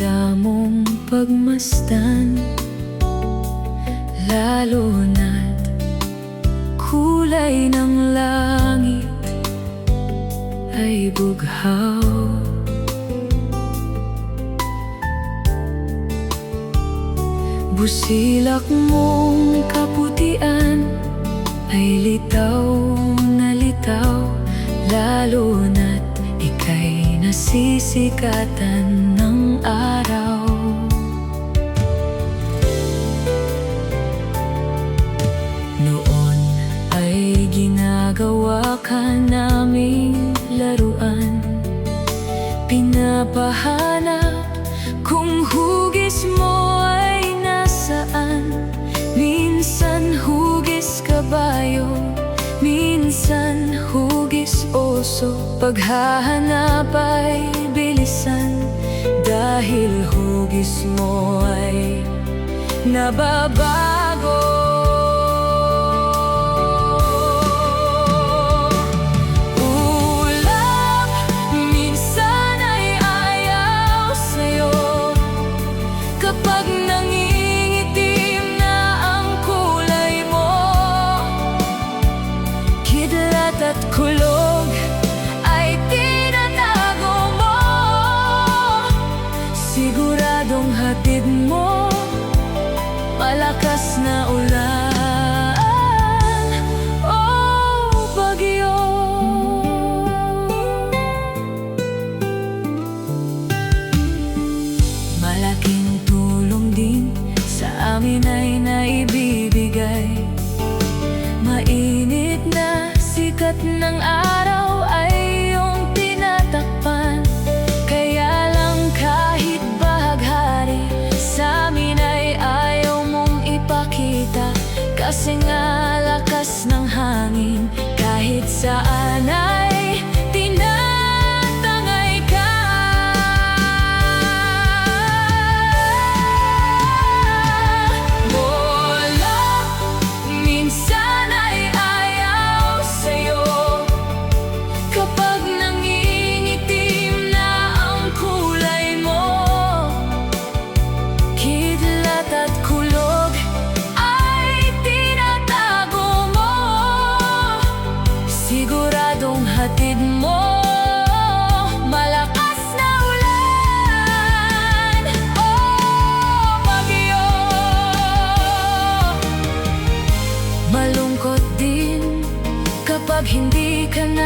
Handa mong pagmasdan, lalo na't kulay ng langit ay bughaw. Busilak mong kaputian ay litaw na litaw, lalo na't ika'y nasisikatan ng araw. Noon ay ginagawa ka naming laruan, pinapahanap kung hugis mo ay nasaan. Minsan hugis kabayo, minsan hugis oso. Paghahanap ay bilisan, dahil hugis mo ay nababago. Kapag nangingitim na ang kulay mo, kidlat at kulog ay tinatago mo. Siguradong hatid mo malakas na ulan o bagyo. Malaking sa amin ay naibibigay. Mainit na sikat ng araw ay iyong tinatakpan. Kaya lang kahit bahaghari, sa amin ay ayaw mong ipakita. Kasi nga lakas ng hangin, kahit saan ay tinatangay ka. Minsan ay ayaw sa'yo, kapag nangingitim na ang kulay mo. Kidlat at kulog ay tinatago mo. Siguradong hatid mo malakas na ulan o bagyo. Malungkot din kapag hindi ka na